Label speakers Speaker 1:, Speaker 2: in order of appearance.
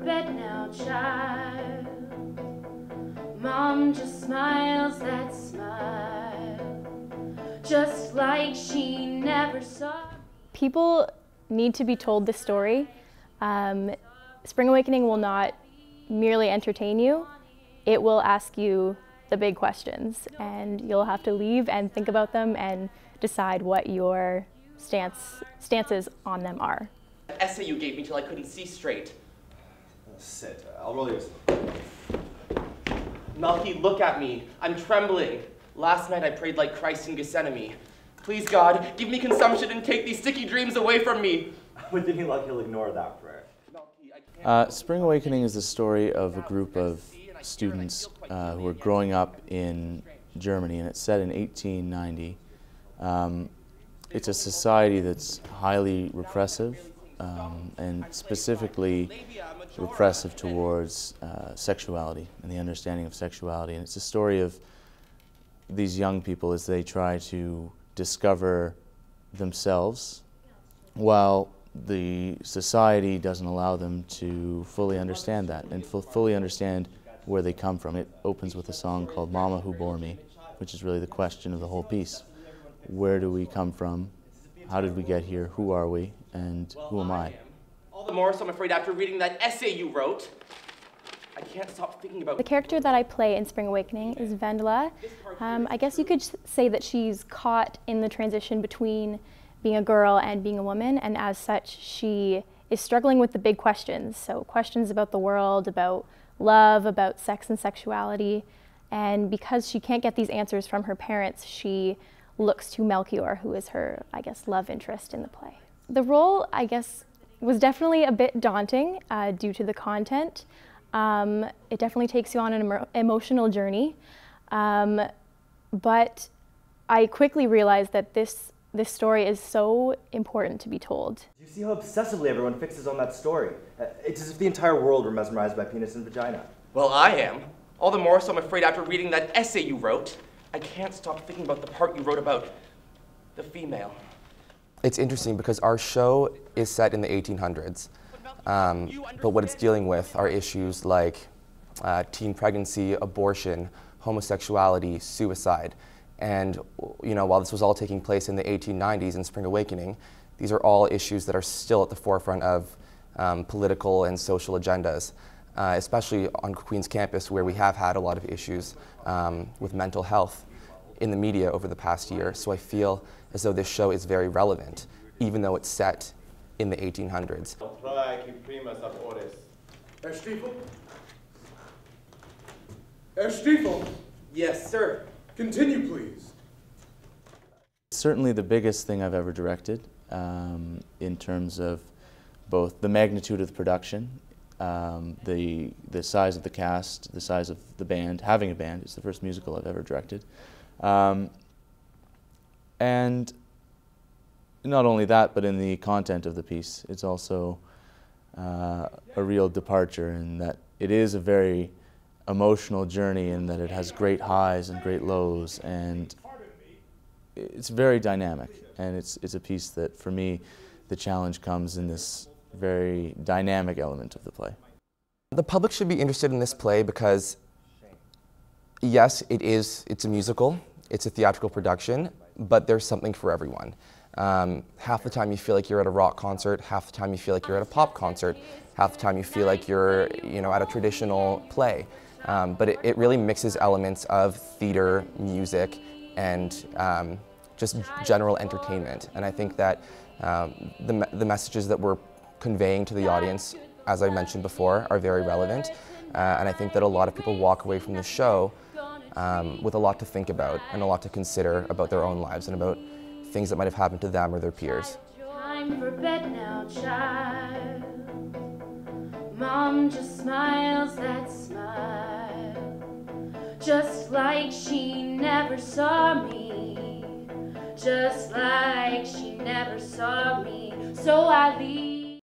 Speaker 1: bed now, child. Mom just smiles that smile, just like she never saw.
Speaker 2: People need to be told this story. Spring Awakening will not merely entertain you, it will ask you the big questions, and you'll have to leave and think about them and decide what your stances on them are.
Speaker 3: That essay you gave me till I couldn't see straight.
Speaker 4: Sit. I'll roll yours.
Speaker 3: Melky, look at me. I'm trembling. Last night I prayed like Christ in Gethsemane. Please, God, give me consumption and take these sticky dreams away from me.
Speaker 4: With any luck, he'll ignore that prayer.
Speaker 5: Spring Awakening is the story of a group of students who are growing up in Germany, and it's set in 1890. It's a society that's highly repressive, and specifically repressive towards sexuality and the understanding of sexuality. And it's a story of these young people as they try to discover themselves while the society doesn't allow them to fully understand that and fully understand where they come from. It opens with a song called Mama Who Bore Me, which is really the question of the whole piece. Where do we come from? How did we get here? Who are we? And who am I?
Speaker 3: All the more so I'm afraid after reading that essay you wrote, I can't stop thinking about...
Speaker 2: The character that I play in Spring Awakening is Vendela. I guess you could say that she's caught in the transition between being a girl and being a woman, and as such she is struggling with the big questions. So questions about the world, about love, about sex and sexuality. And because she can't get these answers from her parents, she looks to Melchior, who is her, I guess, love interest in the play. The role, I guess, was definitely a bit daunting due to the content. It definitely takes you on an emotional journey, but I quickly realized that this story is so important to be told.
Speaker 4: You see how obsessively everyone fixes on that story. It's as if the entire world were mesmerized by penis and vagina.
Speaker 3: Well, I am. All the more so I'm afraid after reading that essay you wrote, I can't stop thinking about the part you wrote about the female.
Speaker 6: It's interesting because our show is set in the 1800s, but what it's dealing with are issues like teen pregnancy, abortion, homosexuality, suicide. And while this was all taking place in the 1890s in Spring Awakening, these are all issues that are still at the forefront of political and social agendas, especially on Queen's campus, where we have had a lot of issues with mental health in the media over the past year. So I feel as though this show is very relevant, even though it's set in the 1800s.
Speaker 7: Herr Stiefel.
Speaker 3: Yes, sir.
Speaker 7: Continue, please.
Speaker 5: Certainly the biggest thing I've ever directed in terms of both the magnitude of the production, the size of the cast, the size of the band. Having a band, it's the first musical I've ever directed. And not only that, but in the content of the piece, it's also a real departure in that it is a very emotional journey in that it has great highs and great lows, and it's very dynamic, and it's a piece that, for me, the challenge comes in this very dynamic element of the play.
Speaker 6: The public should be interested in this play because, yes, it's a musical, it's a theatrical production, but there's something for everyone. Half the time you feel like you're at a rock concert, half the time you feel like you're at a pop concert, half the time you feel like you're at a traditional play. But it really mixes elements of theater, music, and just general entertainment. And I think that the messages that we're conveying to the audience, as I mentioned before, are very relevant. And I think that a lot of people walk away from the show with a lot to think about and a lot to consider about their own lives and about things that might have happened to them or their peers.
Speaker 1: Time for bed now, child. Mom just smiles that smile, just like she never saw me, just like she never saw me. So I leave.